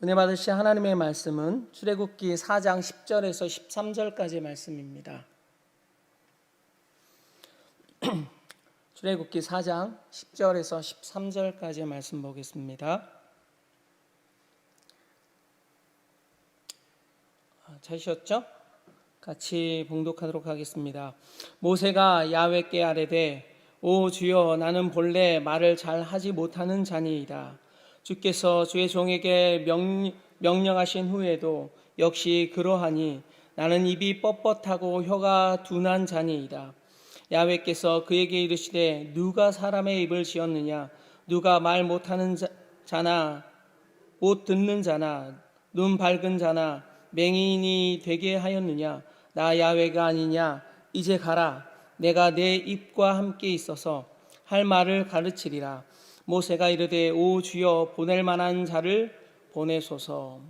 은혜 받으실 하나님의 말씀은 출애굽기 4장 10절에서 13절까지의 말씀입니다. 출애굽기 4장 10절에서 13절까지의 말씀 보겠습니다. 찾으셨죠? 같이 봉독하도록 하겠습니다. 모세가 야훼께 아뢰되 오 주여, 나는 본래 말을 잘 하지 못하는 자니이다. 주께서 주의 종에게 명령하신 후에도 역시 그러하니 나는 입이 뻣뻣하고 혀가 둔한 자니이다. 야훼께서 그에게 이르시되 누가 사람의 입을 지었느냐? 누가 말 못하는 자나 못 듣는 자나 눈 밝은 자나 맹인이 되게 하였느냐? 나 야훼가 아니냐? 이제 가라. 내가 내 입과 함께 있어서 할 말을 가르치리라. 모세가 이르되 오 주여, 보낼 만한 자를 보내소서.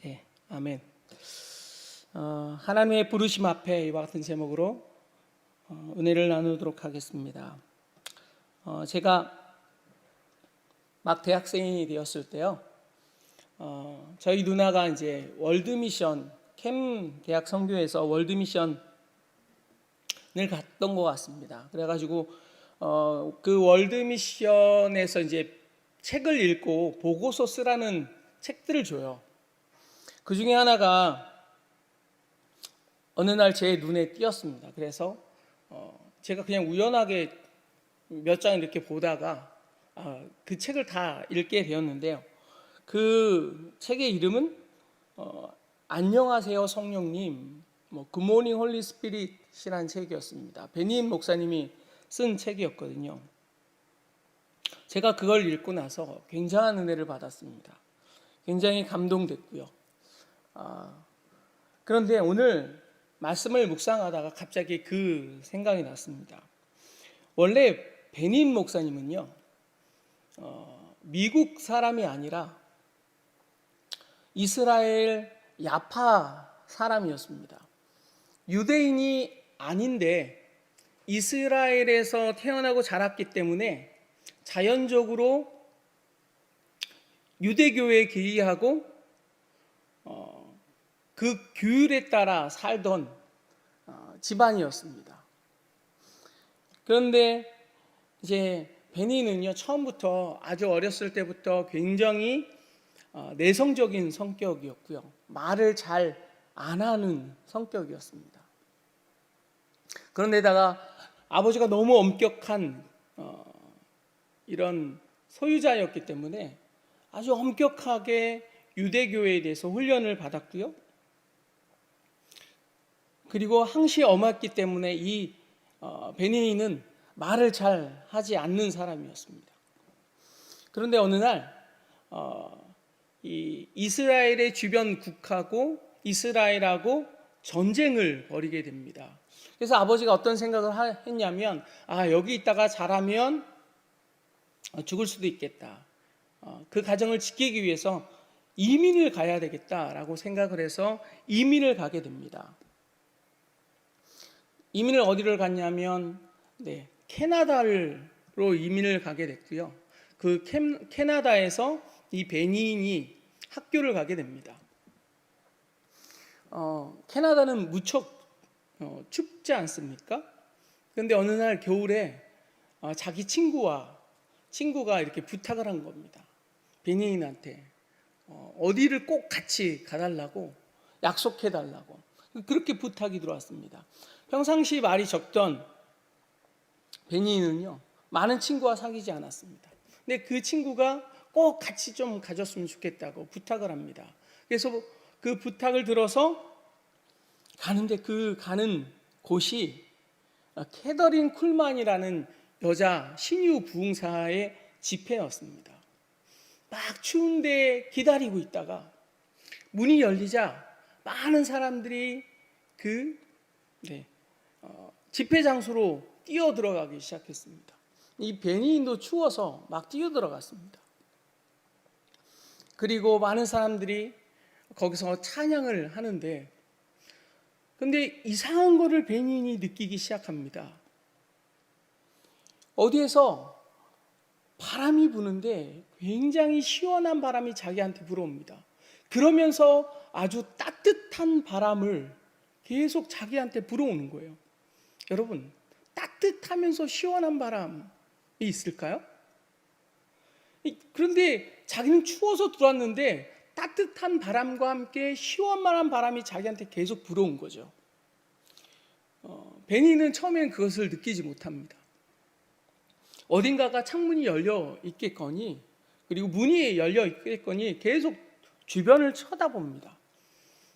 네, 아멘. 하나님의 부르심 앞에 이와 같은 제목으로 은혜를 나누도록 하겠습니다. 제가 막 대학생이 되었을 때요, 저희 누나가 이제 월드미션 캠 대학 선교에서 월드미션을 갔던 것 같습니다. 그래가지고 그 월드미션에서 이제 책을 읽고 보고서 쓰라는 책들을 줘요. 그 중에 하나가 어느 날 제 눈에 띄었습니다. 그래서 제가 그냥 우연하게 몇 장 이렇게 보다가 그 책을 다 읽게 되었는데요. 그 책의 이름은 안녕하세요 성령님, 굿모닝 홀리 스피릿이라는 책이었습니다. 베닌 목사님이 쓴 책이었거든요. 제가 그걸 읽고 나서 굉장한 은혜를 받았습니다. 굉장히 감동됐고요. 그런데 오늘 말씀을 묵상하다가 갑자기 그 생각이 났습니다. 원래 베닌 목사님은요, 미국 사람이 아니라 이스라엘 야파 사람이었습니다. 유대인이 아닌데 이스라엘에서 태어나고 자랐기 때문에 자연적으로 유대교에 귀의하고 그 규율에 따라 살던 집안이었습니다. 그런데 이제 베니는요, 처음부터 아주 어렸을 때부터 굉장히 내성적인 성격이었고요, 말을 잘 안 하는 성격이었습니다. 그런데다가 아버지가 너무 엄격한 이런 소유자였기 때문에 아주 엄격하게 유대교에 대해서 훈련을 받았고요. 그리고 항시 엄했기 때문에 이 베니는 말을 잘 하지 않는 사람이었습니다. 그런데 어느 날 이 이스라엘의 주변 국하고 이스라엘하고 전쟁을 벌이게 됩니다. 그래서 아버지가 어떤 생각을 했냐면, 여기 있다가 자라면 죽을 수도 있겠다. 그 가정을 지키기 위해서 이민을 가야 되겠다라고 생각을 해서 이민을 가게 됩니다. 이민을 어디를 갔냐면 캐나다로 이민을 가게 됐고요. 그 캐나다에서 이 베니인이 학교를 가게 됩니다. 캐나다는 무척 춥지 않습니까? 그런데 어느 날 겨울에 자기 친구가 이렇게 부탁을 한 겁니다. 베니인한테 어디를 꼭 같이 가달라고 약속해달라고 그렇게 부탁이 들어왔습니다. 평상시 말이 적던 베니인은요, 많은 친구와 사귀지 않았습니다. 근데 그 친구가 꼭 같이 좀 가졌으면 좋겠다고 부탁을 합니다. 그래서 그 부탁을 들어서 가는데 그 가는 곳이 캐더린 쿨만이라는 여자 신유 부흥사의 집회였습니다. 막 추운데 기다리고 있다가 문이 열리자 많은 사람들이 그 집회 장소로 뛰어 들어가기 시작했습니다. 이 베니인도 추워서 막 뛰어 들어갔습니다. 그리고 많은 사람들이 거기서 찬양을 하는데, 근데 이상한 거를 베니인이 느끼기 시작합니다. 어디에서 바람이 부는데 굉장히 시원한 바람이 자기한테 불어옵니다. 그러면서 아주 따뜻한 바람을 계속 자기한테 불어오는 거예요. 여러분, 따뜻하면서 시원한 바람이 있을까요? 그런데 자기는 추워서 들어왔는데 따뜻한 바람과 함께 시원한 바람이 자기한테 계속 불어온 거죠. 베니는 처음엔 그것을 느끼지 못합니다. 어딘가가 창문이 열려 있겠거니, 그리고 문이 열려 있겠거니 계속 주변을 쳐다봅니다.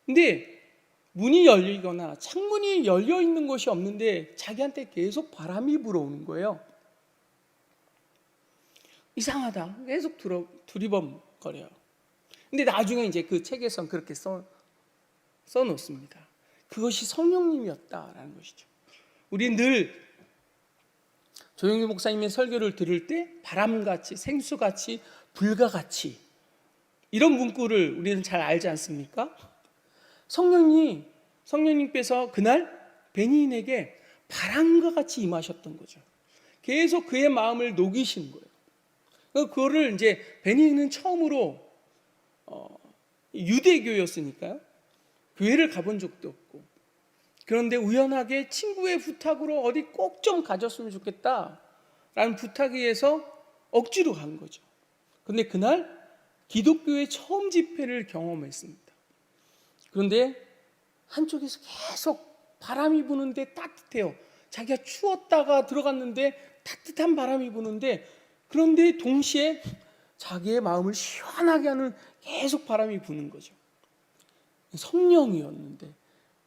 근데 문이 열리거나 창문이 열려 있는 곳이 없는데 자기한테 계속 바람이 불어오는 거예요. 이상하다. 계속 두리번거려요. 근데 나중에 이제 그 책에선 그렇게 써놓습니다. 그것이 성령님이었다라는 것이죠. 우리 늘 조영규 목사님의 설교를 들을 때 바람같이, 생수같이, 불가같이 이런 문구를 우리는 잘 알지 않습니까? 성령님께서 그날 베니인에게 바람과 같이 임하셨던 거죠. 계속 그의 마음을 녹이신 거예요. 그거를 이제 베니인은 처음으로 유대교였으니까요. 교회를 가본 적도 없고, 그런데 우연하게 친구의 부탁으로 어디 꼭 좀 가졌으면 좋겠다라는 부탁에 의해서 억지로 간 거죠. 그런데 그날 기독교의 처음 집회를 경험했습니다. 그런데 한쪽에서 계속 바람이 부는데 따뜻해요. 자기가 추웠다가 들어갔는데 따뜻한 바람이 부는데, 그런데 동시에 자기의 마음을 시원하게 하는 계속 바람이 부는 거죠. 성령이었는데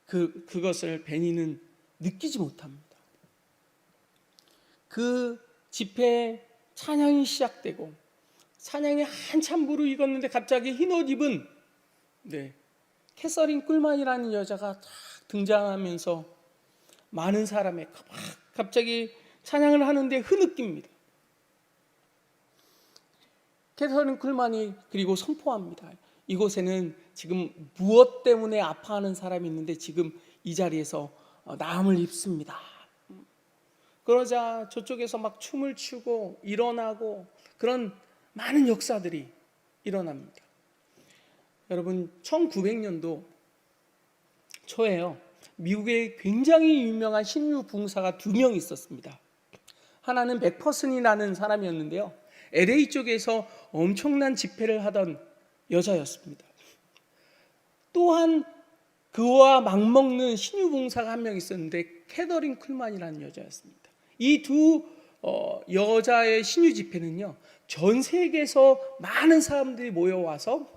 그것을 베니는 느끼지 못합니다. 그 집회 찬양이 시작되고 찬양이 한참 무르익었는데 갑자기 흰옷 입은 캐서린 꿀만이라는 여자가 딱 등장하면서 많은 사람의 갑자기 찬양을 하는데 흐느낍니다. 캐서린 쿨만이 그리고 선포합니다. 이곳에는 지금 무엇 때문에 아파하는 사람이 있는데 지금 이 자리에서 나음을 입습니다. 그러자 저쪽에서 막 춤을 추고 일어나고 그런 많은 역사들이 일어납니다. 여러분, 1900년도 초에요. 미국에 굉장히 유명한 신유 부흥사가 2명 있었습니다. 하나는 맥퍼슨이라는 사람이었는데요. LA 쪽에서 엄청난 집회를 하던 여자였습니다. 또한 그와 맞먹는 신유 부흥사가 한 명 있었는데 캐더린 쿨만이라는 여자였습니다. 이 두 여자의 신유 집회는요, 전 세계에서 많은 사람들이 모여와서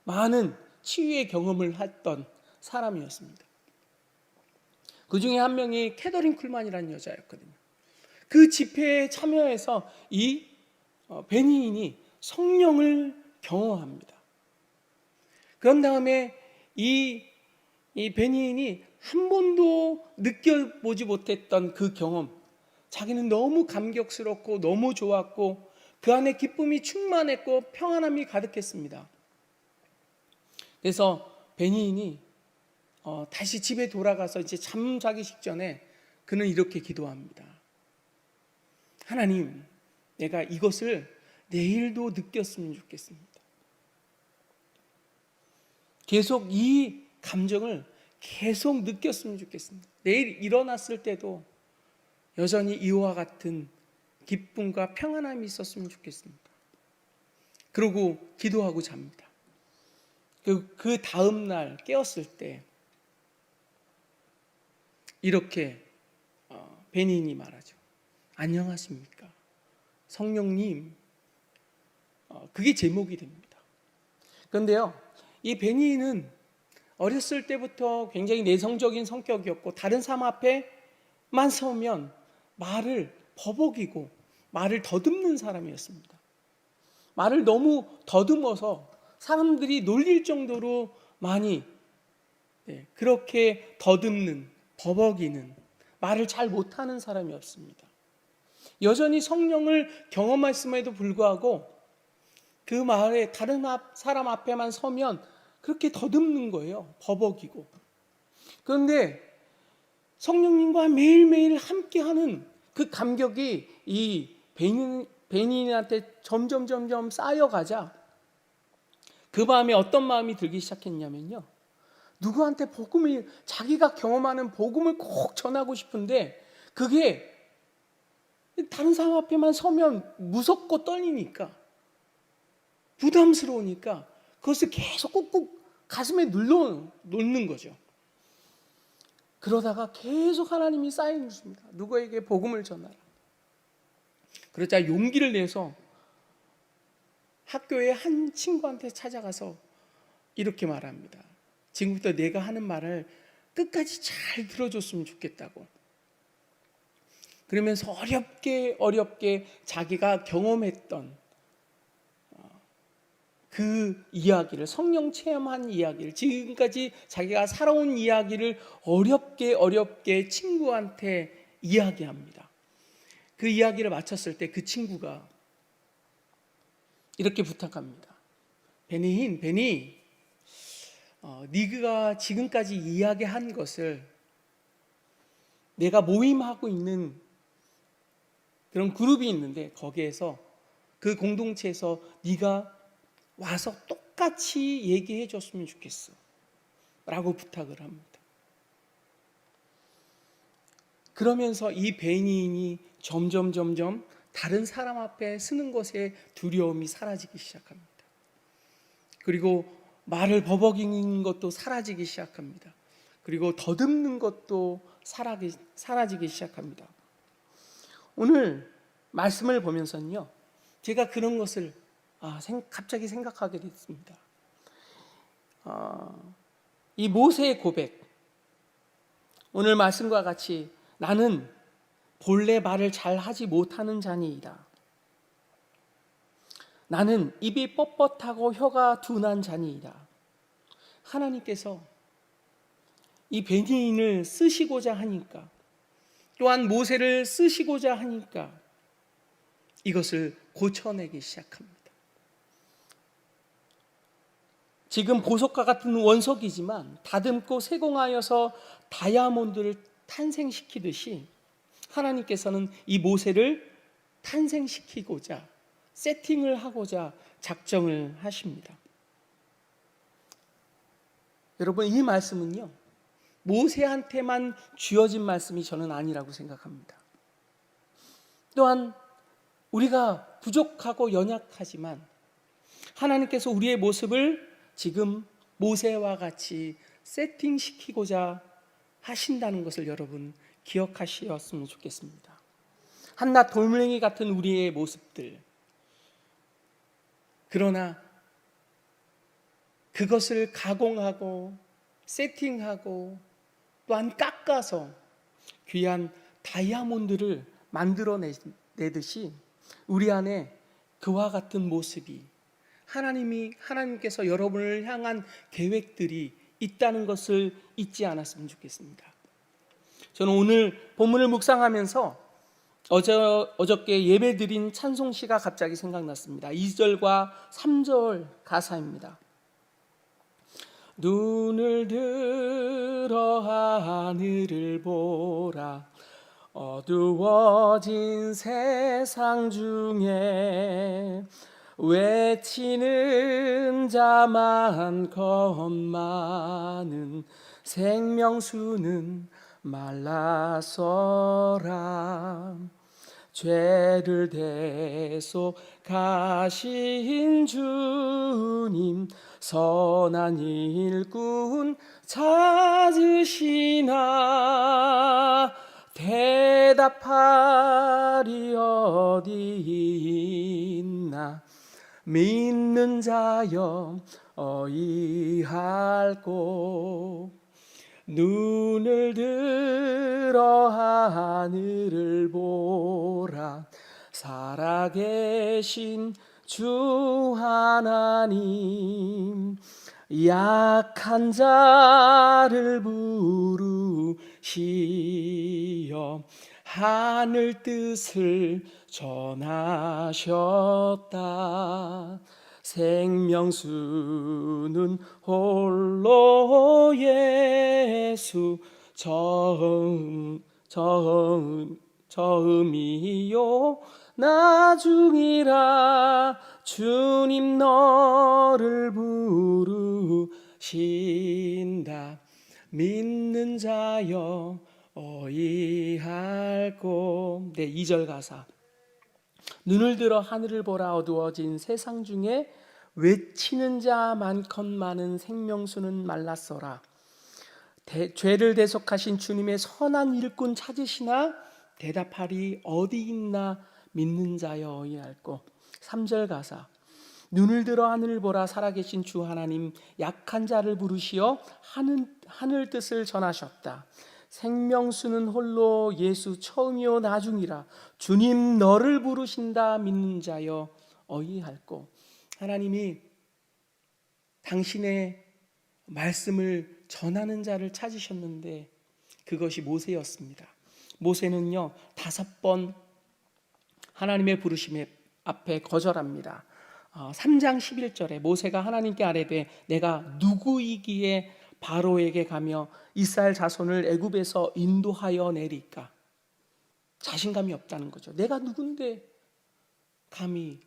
많은 치유의 경험을 했던 사람이었습니다. 그 중에 한 명이 캐더린 쿨만이라는 여자였거든요. 그 집회에 참여해서 이 베니인이 성령을 경험합니다. 그런 다음에 이 베니인이 한 번도 느껴보지 못했던 그 경험, 자기는 너무 감격스럽고 너무 좋았고 그 안에 기쁨이 충만했고 평안함이 가득했습니다. 그래서 베니인이 다시 집에 돌아가서 이제 잠자기 직전에 그는 이렇게 기도합니다. 하나님, 내가 이것을 내일도 느꼈으면 좋겠습니다. 계속 이 감정을 계속 느꼈으면 좋겠습니다. 내일 일어났을 때도 여전히 이와 같은 기쁨과 평안함이 있었으면 좋겠습니다. 그러고 기도하고 잡니다. 그 다음 날 깨었을 때 이렇게 베니인이 말하죠. 안녕하십니까 성령님. 그게 제목이 됩니다. 그런데요, 이 베니인은 어렸을 때부터 굉장히 내성적인 성격이었고 다른 사람 앞에만 서면 말을 버벅이고 말을 더듬는 사람이었습니다. 말을 너무 더듬어서 사람들이 놀릴 정도로 많이 그렇게 더듬는, 버벅이는, 말을 잘 못하는 사람이었습니다. 여전히 성령을 경험했음에도 불구하고 그 마을에 다른 사람 앞에만 서면 그렇게 더듬는 거예요. 버벅이고. 그런데 성령님과 매일매일 함께하는 그 감격이 이 베니인한테 점점 쌓여가자 그 마음에 어떤 마음이 들기 시작했냐면요, 누구한테 복음을, 자기가 경험하는 복음을 꼭 전하고 싶은데 그게 다른 사람 앞에만 서면 무섭고 떨리니까, 부담스러우니까 그것을 계속 꾹꾹 가슴에 놓는 거죠. 그러다가 계속 하나님이 사인을 줍니다. 누구에게 복음을 전하라. 그러자 용기를 내서 학교의 한 친구한테 찾아가서 이렇게 말합니다. 지금부터 내가 하는 말을 끝까지 잘 들어줬으면 좋겠다고. 그러면서 어렵게 자기가 경험했던 그 이야기를, 성령 체험한 이야기를, 지금까지 자기가 살아온 이야기를 어렵게 친구한테 이야기합니다. 그 이야기를 마쳤을 때 그 친구가 이렇게 부탁합니다. 베니, 네가 지금까지 이야기한 것을 내가 모임하고 있는 그런 그룹이 있는데 거기에서, 그 공동체에서 네가 와서 똑같이 얘기해 줬으면 좋겠어 라고 부탁을 합니다. 그러면서 이 베니인이 점점 다른 사람 앞에 서는 것에 두려움이 사라지기 시작합니다. 그리고 말을 버벅이는 것도 사라지기 시작합니다. 그리고 더듬는 것도 사라지기 시작합니다. 오늘 말씀을 보면서는요, 제가 그런 것을 갑자기 생각하게 됐습니다. 이 모세의 고백, 오늘 말씀과 같이 나는 본래 말을 잘 하지 못하는 자니이다. 나는 입이 뻣뻣하고 혀가 둔한 자니이다. 하나님께서 이 베니인을 쓰시고자 하니까, 또한 모세를 쓰시고자 하니까 이것을 고쳐내기 시작합니다. 지금 보석과 같은 원석이지만 다듬고 세공하여서 다이아몬드를 탄생시키듯이 하나님께서는 이 모세를 탄생시키고자, 세팅을 하고자 작정을 하십니다. 여러분, 이 말씀은요, 모세한테만 주어진 말씀이 저는 아니라고 생각합니다. 또한 우리가 부족하고 연약하지만 하나님께서 우리의 모습을 지금 모세와 같이 세팅시키고자 하신다는 것을 여러분 기억하셨으면 좋겠습니다. 한낱 돌멩이 같은 우리의 모습들, 그러나 그것을 가공하고 세팅하고 또한 깎아서 귀한 다이아몬드를 만들어내듯이 우리 안에 그와 같은 모습이, 하나님께서 여러분을 향한 계획들이 있다는 것을 잊지 않았으면 좋겠습니다. 저는 오늘 본문을 묵상하면서 어저께 예배드린 찬송시가 갑자기 생각났습니다. 2절과 3절 가사입니다. 눈을 들어 하늘을 보라, 어두워진 세상 중에 외치는 자 많건 생명수는 말라서라. 죄를 대속하신 주님, 선한 일꾼 찾으시나. 대답하리 어디 있나. 믿는 자여 어이할 곳. 눈을 들어 하늘을 보라, 살아계신 주 하나님, 약한 자를 부르시어 하늘 뜻을 전하셨다. 생명수는 홀로 예수 처음이요 나중이라 주님 너를 부르신다. 믿는 자여 어이할꼬. 네, 2절 가사. 눈을 들어 하늘을 보라. 어두워진 세상 중에 외치는 자 많건 생명수는 말랐어라. 죄를 대속하신 주님의 선한 일꾼 찾으시나 대답하리 어디 있나 믿는 자여 어이할꼬. 3절 가사. 눈을 들어 하늘을 보라. 살아계신 주 하나님 약한 자를 부르시어 하늘 뜻을 전하셨다. 생명수는 홀로 예수 처음이요 나중이라 주님 너를 부르신다. 믿는 자여 어이할꼬. 하나님이 당신의 말씀을 전하는 자를 찾으셨는데 그것이 모세였습니다. 모세는요 5번 하나님의 부르심 앞에 거절합니다. 3장 11절에 모세가 하나님께 아뢰되 내가 누구이기에 바로에게 가며 이스라엘 자손을 애굽에서 인도하여 내리까. 자신감이 없다는 거죠. 내가 누군데 감히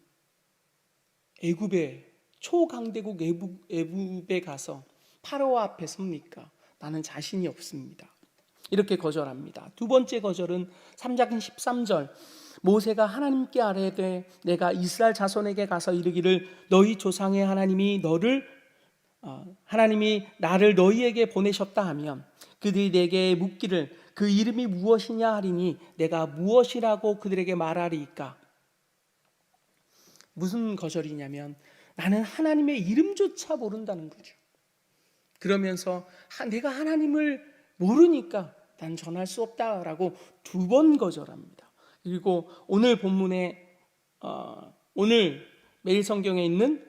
애굽에 초강대국 애굽에 가서 파라오 앞에 섭니까? 나는 자신이 없습니다. 이렇게 거절합니다. 두 번째 거절은 3장 13절 모세가 하나님께 아뢰되 내가 이스라엘 자손에게 가서 이르기를 너희 조상의 하나님이 나를 너희에게 보내셨다 하면 그들이 내게 묻기를 그 이름이 무엇이냐 하리니 내가 무엇이라고 그들에게 말하리이까. 무슨 거절이냐면 나는 하나님의 이름조차 모른다는 거죠. 그러면서 내가 하나님을 모르니까 난 전할 수 없다라고 2번 거절합니다. 그리고 오늘 본문에 오늘 매일 성경에 있는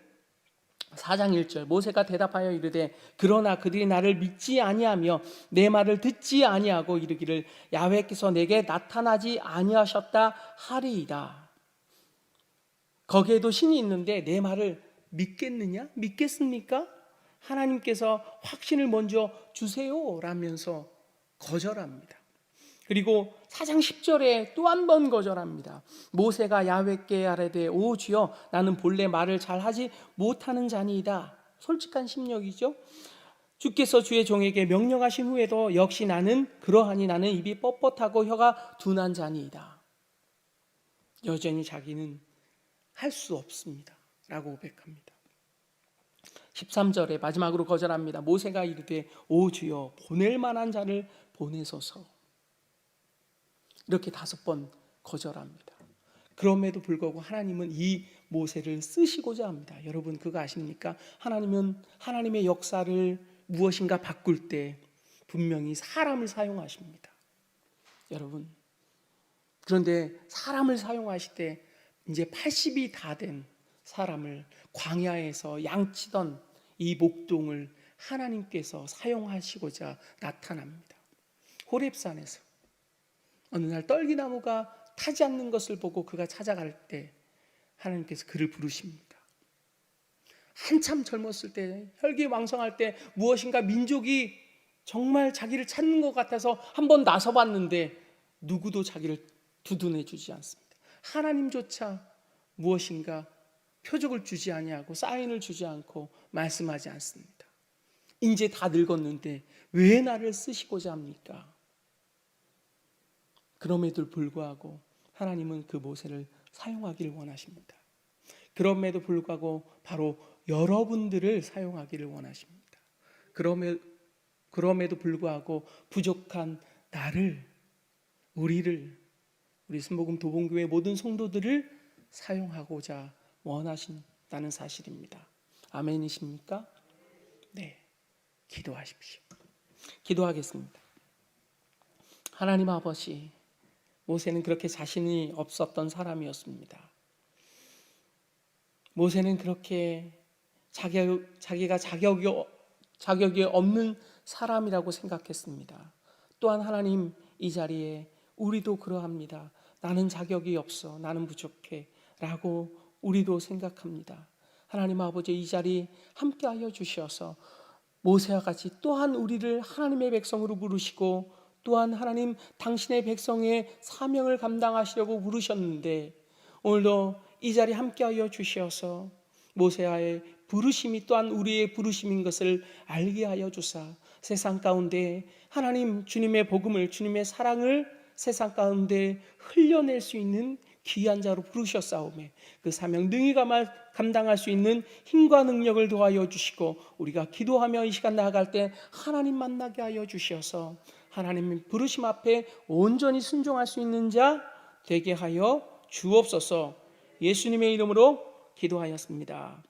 4장 1절 모세가 대답하여 이르되 그러나 그들이 나를 믿지 아니하며 내 말을 듣지 아니하고 이르기를 야훼께서 내게 나타나지 아니하셨다 하리이다. 거기에도 신이 있는데 내 말을 믿겠느냐? 믿겠습니까? 하나님께서 확신을 먼저 주세요 라면서 거절합니다. 그리고 4장 10절에 또 한 번 거절합니다. 모세가 야훼께 아뢰되 오 주여 나는 본래 말을 잘하지 못하는 자니이다. 솔직한 심령이죠. 주께서 주의 종에게 명령하신 후에도 역시 나는 그러하니 나는 입이 뻣뻣하고 혀가 둔한 자니이다. 여전히 자기는 할 수 없습니다 라고 고백합니다. 13절에 마지막으로 거절합니다. 모세가 이르되 오 주여 보낼 만한 자를 보내소서. 이렇게 5번 거절합니다. 그럼에도 불구하고 하나님은 이 모세를 쓰시고자 합니다. 여러분 그거 아십니까? 하나님은 하나님의 역사를 무엇인가 바꿀 때 분명히 사람을 사용하십니다. 여러분 그런데 사람을 사용하실 때 이제 80이 다 된 사람을 광야에서 양치던 이 목동을 하나님께서 사용하시고자 나타납니다. 호렙산에서 어느 날 떨기나무가 타지 않는 것을 보고 그가 찾아갈 때 하나님께서 그를 부르십니다. 한참 젊었을 때 혈기왕성할 때 무엇인가 민족이 정말 자기를 찾는 것 같아서 한번 나서봤는데 누구도 자기를 두둔해 주지 않습니다. 하나님조차 무엇인가 표적을 주지 아니하고 사인을 주지 않고 말씀하지 않습니다. 이제 다 늙었는데 왜 나를 쓰시고자 합니까? 그럼에도 불구하고 하나님은 그 모세를 사용하기를 원하십니다. 그럼에도 불구하고 바로 여러분들을 사용하기를 원하십니다. 그럼에도 불구하고 부족한 나를, 우리 순복음 도봉교회 모든 성도들을 사용하고자 원하신다는 사실입니다. 아멘이십니까? 네, 기도하십시오. 기도하겠습니다. 하나님 아버지, 모세는 그렇게 자신이 없었던 사람이었습니다. 모세는 그렇게 자기가 자격이 없는 사람이라고 생각했습니다. 또한 하나님 이 자리에 우리도 그러합니다. 나는 자격이 없어, 나는 부족해 라고 우리도 생각합니다. 하나님 아버지 이 자리 함께하여 주셔서 모세와 같이 또한 우리를 하나님의 백성으로 부르시고 또한 하나님 당신의 백성의 사명을 감당하시려고 부르셨는데 오늘도 이 자리에 함께하여 주시어서 모세아의 부르심이 또한 우리의 부르심인 것을 알게 하여 주사 세상 가운데 하나님 주님의 복음을, 주님의 사랑을 세상 가운데 흘려낼 수 있는 귀한 자로 부르셨사오매 그 사명 능히 감당할 수 있는 힘과 능력을 도하여 주시고 우리가 기도하며 이 시간 나아갈 때 하나님 만나게 하여 주셔서 하나님의 부르심 앞에 온전히 순종할 수 있는 자 되게 하여 주옵소서. 예수님의 이름으로 기도하였습니다.